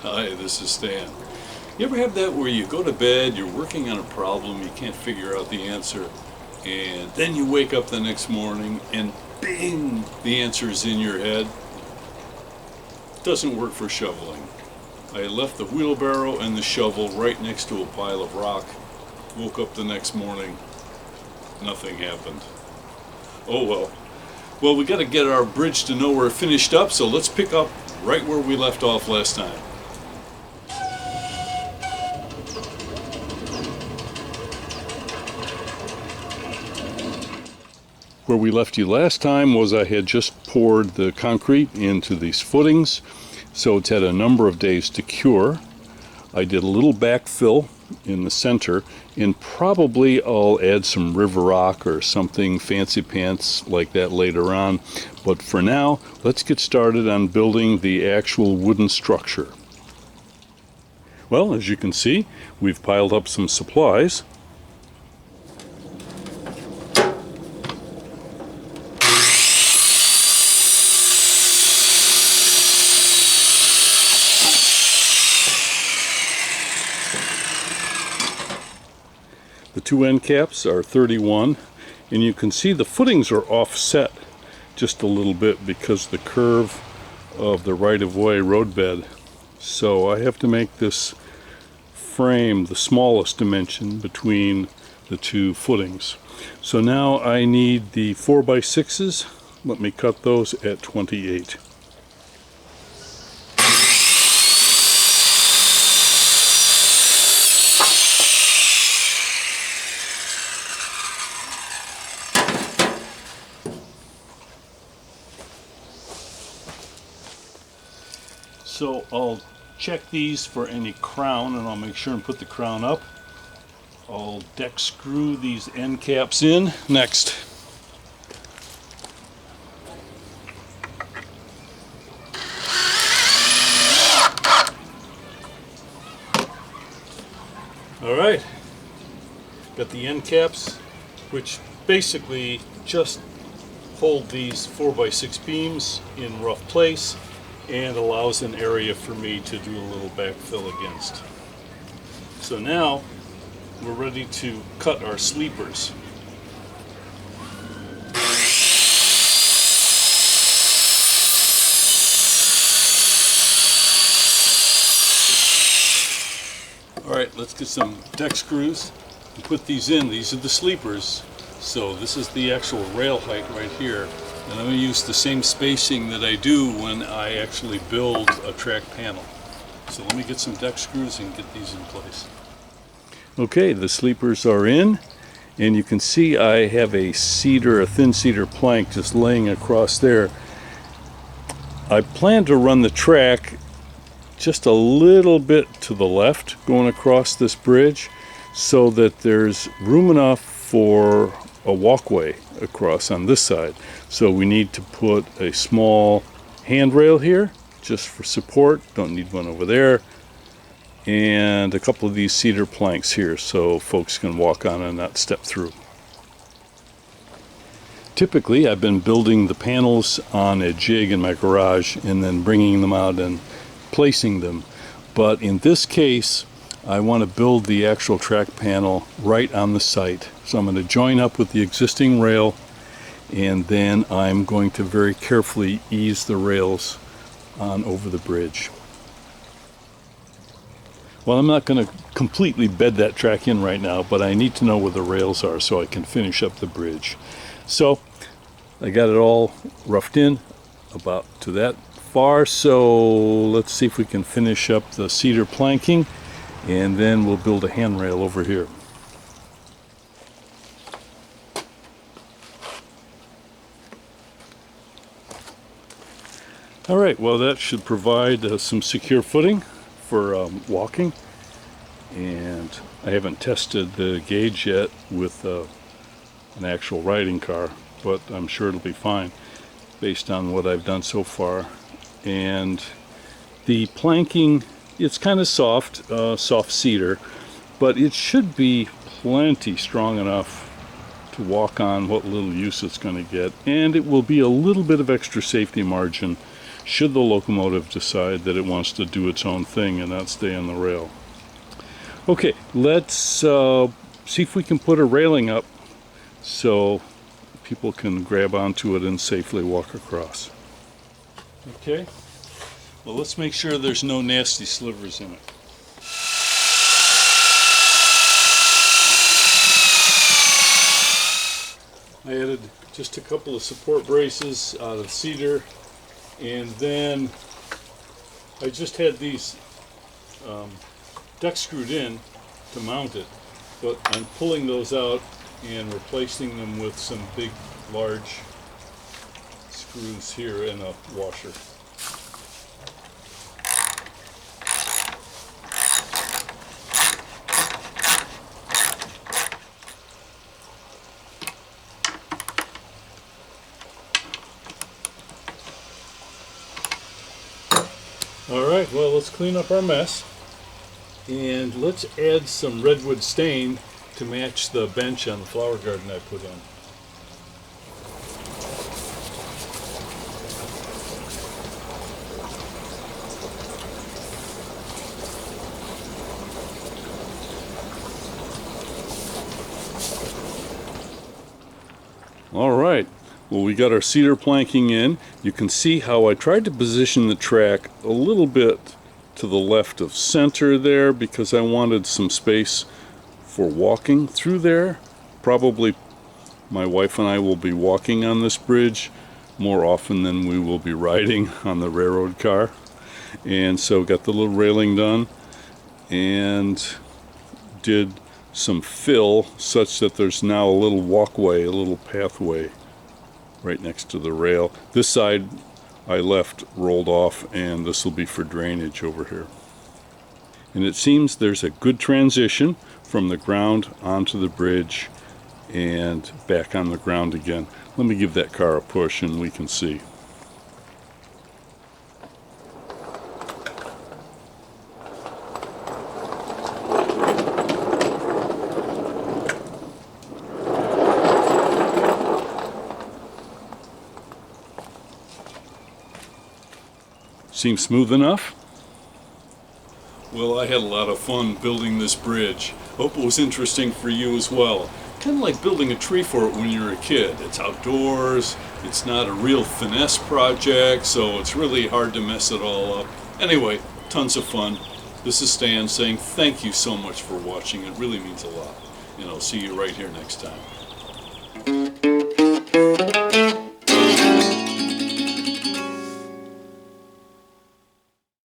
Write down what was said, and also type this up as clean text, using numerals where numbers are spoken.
Hi, this is Stan. You ever have that where you go to bed, you're working on a problem, you can't figure out the answer, and then you wake up the next morning and bing, the answer is in your head? Doesn't work for shoveling. I left the wheelbarrow and the shovel right next to a pile of rock. Woke up the next morning, nothing happened. Oh well. Well, we got to get our bridge to nowhere finished up, so let's pick up right where we left off last time. Where we left you last time was I had just poured the concrete into these footings, so it's had a number of days to cure. I did a little backfill in the center, and probably I'll add some river rock or something fancy pants like that later on. But for now, let's get started on building the actual wooden structure. Well, as you can see, we've piled up some supplies. The two end caps are 31, and you can see the footings are offset just a little bit because the curve of the right-of-way roadbed. So I have to make this frame the smallest dimension between the two footings. So now I need the 4x6s. Let me cut those at 28. So I'll check these for any crown, and I'll make sure and put the crown up. I'll deck screw these end caps in next. Alright, got the end caps, which basically just hold these 4x6 beams in rough place and allows an area for me to do a little backfill against. So now we're ready to cut our sleepers. Alright, let's get some deck screws and put these in. These are the sleepers. So this is the actual rail height right here. And I'm going to use the same spacing that I do when I actually build a track panel. So let me get some deck screws and get these in place. Okay, the sleepers are in, and you can see I have a thin cedar plank just laying across there. I plan to run the track just a little bit to the left going across this bridge so that there's room enough for a walkway across on this side. So we need to put a small handrail here just for support. Don't need one over there. And a couple of these cedar planks here so folks can walk on and not step through. Typically I've been building the panels on a jig in my garage and then bringing them out and placing them. But in this case I want to build the actual track panel right on the site. So I'm going to join up with the existing rail, and then I'm going to very carefully ease the rails on over the bridge. Well, I'm not going to completely bed that track in right now, but I need to know where the rails are so I can finish up the bridge. So I got it all roughed in about to that far, so let's see if we can finish up the cedar planking, and then we'll build a handrail over here. Alright, well that should provide some secure footing for walking, and I haven't tested the gauge yet with an actual riding car, but I'm sure it'll be fine based on what I've done so far. And the planking, it's kind of soft, soft cedar, but it should be plenty strong enough to walk on what little use it's going to get, and it will be a little bit of extra safety margin should the locomotive decide that it wants to do its own thing and not stay on the rail. Okay, let's see if we can put a railing up so people can grab onto it and safely walk across. Okay, well, let's make sure there's no nasty slivers in it. I added just a couple of support braces out of cedar, and then I just had these deck screwed in to mount it, but I'm pulling those out and replacing them with some big, large screws here and a washer. Alright, well, let's clean up our mess, and let's add some redwood stain to match the bench on the flower garden I put in. Alright, well, we got our cedar planking in. You can see how I tried to position the track a little bit to the left of center there because I wanted some space for walking through there. Probably my wife and I will be walking on this bridge more often than we will be riding on the railroad car. And so got the little railing done and did some fill such that there's now a little walkway, a little pathway right next to the rail. This side I left rolled off, and this will be for drainage over here. And it seems there's a good transition from the ground onto the bridge and back on the ground again. Let me give that car a push and we can see. Seems smooth enough? Well, I had a lot of fun building this bridge. Hope it was interesting for you as well. Kind of like building a tree fort when you're a kid. It's outdoors, it's not a real finesse project, so it's really hard to mess it all up. Anyway, tons of fun. This is Stan saying thank you so much for watching. It really means a lot. And I'll see you right here next time.